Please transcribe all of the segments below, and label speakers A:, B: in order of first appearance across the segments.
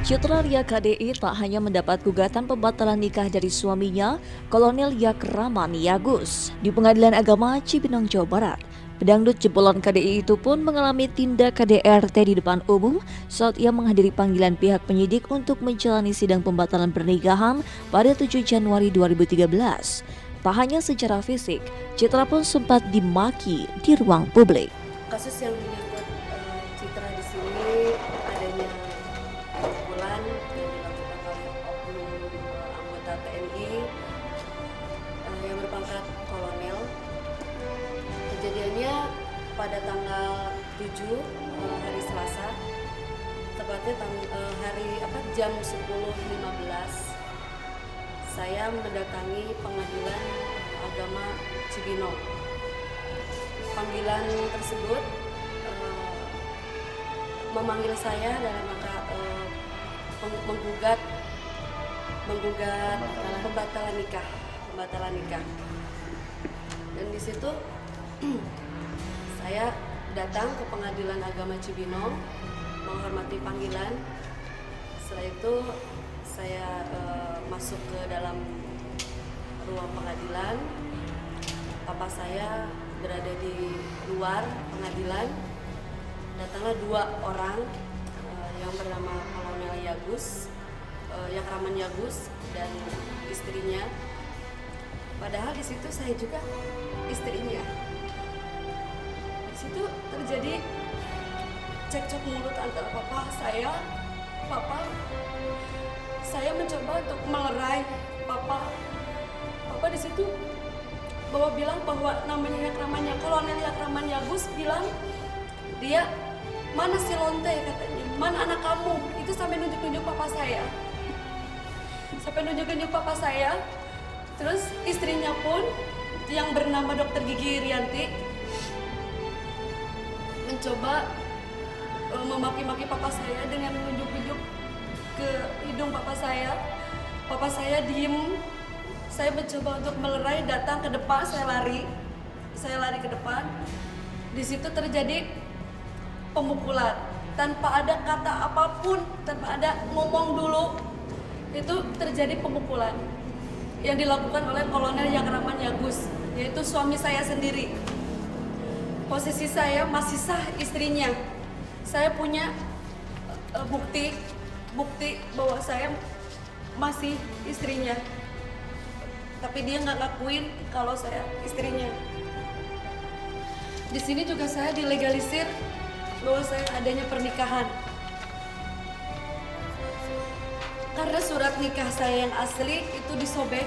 A: Citra Ria KDI tak hanya mendapat gugatan pembatalan nikah dari suaminya, Kolonel Yakraman Yagus, di Pengadilan Agama Cibinong, Jawa Barat. Pedangdut jebolan KDI itu pun mengalami tindak KDRT di depan umum saat ia menghadiri panggilan pihak penyidik untuk menjalani sidang pembatalan pernikahan pada 7 Januari 2013. Tak hanya secara fisik, Citra pun sempat dimaki di ruang publik.
B: Kasus yang menyangkut Citra di sini adanya pemukulan yang dilakukan oleh oknum anggota TNI yang berpangkat kolonel. Kejadiannya pada tanggal 7 hari Selasa, tepatnya jam 10.15. Saya mendatangi Pengadilan Agama Cibinong. Panggilan tersebut memanggil saya dalam rangka menggugat pembatalan nikah. Dan di situ saya datang ke Pengadilan Agama Cibinong menghormati panggilan. Setelah itu saya masuk ke dalam ruang pengadilan. Papa saya berada di luar pengadilan. Datanglah 2 orang yang bernama Kolonel Yakraman Yagus dan istrinya. Padahal di situ saya juga istrinya. Di situ terjadi cekcok mulut antara papa saya mencoba untuk melerai papa di situ bilang bahwa namanya Kolonel Yakraman Yagus bilang, dia mana si lonte katanya, mana anak kamu, itu sampai nunjuk-nunjuk papa saya. Terus istrinya pun yang bernama Dr. Gigi Rianti mencoba memaki-maki papa saya dengan menunjuk-nunjuk ke hidung papa saya. Papa saya diem. Saya mencoba untuk melerai, datang ke depan, saya lari ke depan. Di situ terjadi pemukulan tanpa ada kata apapun, tanpa ada ngomong dulu. Itu terjadi pemukulan yang dilakukan oleh Kolonel Yakraman Yagus, yaitu suami saya sendiri. Posisi saya masih sah istrinya. Saya punya bukti bahwa saya masih istrinya. Tapi dia nggak ngakuin kalau saya istrinya. Di sini juga saya dilegalisir bahwa saya adanya pernikahan. Karena surat nikah saya yang asli itu disobek,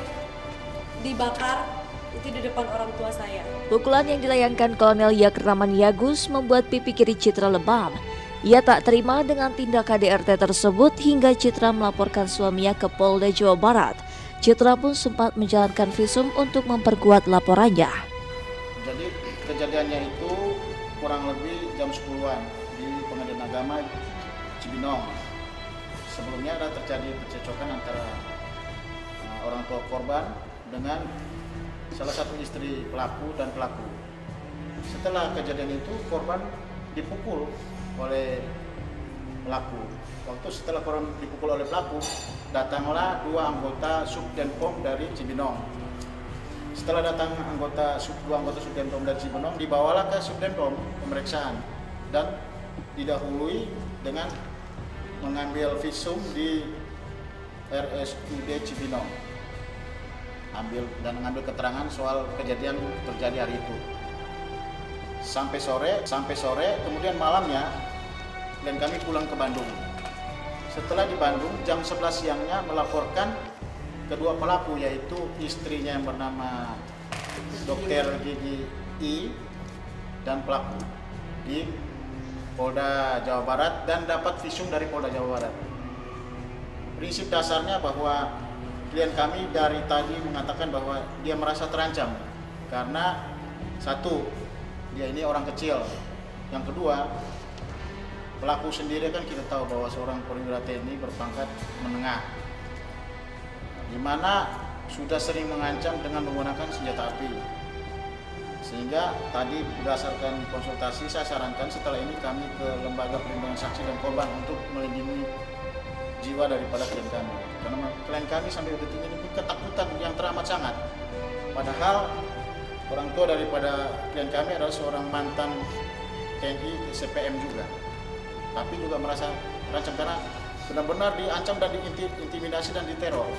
B: dibakar, itu di depan orang tua saya.
A: Pukulan yang dilayangkan Kolonel Yakraman Yagus membuat pipi kiri Citra lebam. Ia tak terima dengan tindak KDRT tersebut hingga Citra melaporkan suaminya ke Polda Jawa Barat. Citra pun sempat menjalankan visum untuk memperkuat laporannya.
C: Jadi kejadiannya itu kurang lebih jam 10-an di Pengadilan Agama Cibinong. Sebelumnya ada terjadi percecokan antara orang tua korban dengan salah satu istri pelaku dan pelaku. Setelah kejadian itu korban dipukul oleh pelaku. Waktu setelah korban dipukul oleh pelaku, datanglah 2 anggota Subdenpom dari Cibinong. Setelah datang 2 anggota Subdenpom dari Cibinong, dibawalah ke Subdenpom pemeriksaan dan didahului dengan mengambil visum di RSUD Cibinong, mengambil keterangan soal kejadian terjadi hari itu. Sampai sore, kemudian malamnya dan kami pulang ke Bandung. Setelah di Bandung, jam 11 siangnya melaporkan kedua pelaku, yaitu istrinya yang bernama Dr. Gigi I dan pelaku di Polda Jawa Barat dan dapat visum dari Polda Jawa Barat. Prinsip dasarnya bahwa klien kami dari tadi mengatakan bahwa dia merasa terancam karena satu, dia ini orang kecil. Yang kedua, pelaku sendiri kan kita tahu bahwa seorang perwira TNI berpangkat menengah, di mana sudah sering mengancam dengan menggunakan senjata api. Sehingga tadi berdasarkan konsultasi saya sarankan setelah ini kami ke Lembaga Perlindungan Saksi dan Korban untuk melindungi jiwa daripada klien kami. Karena klien kami sampai detik ini pun ketakutan yang teramat sangat. Padahal orang tua daripada klien kami adalah seorang mantan TNI CPM juga. Tapi juga merasa terancam karena benar-benar diancam dan diintimidasi dan diteror.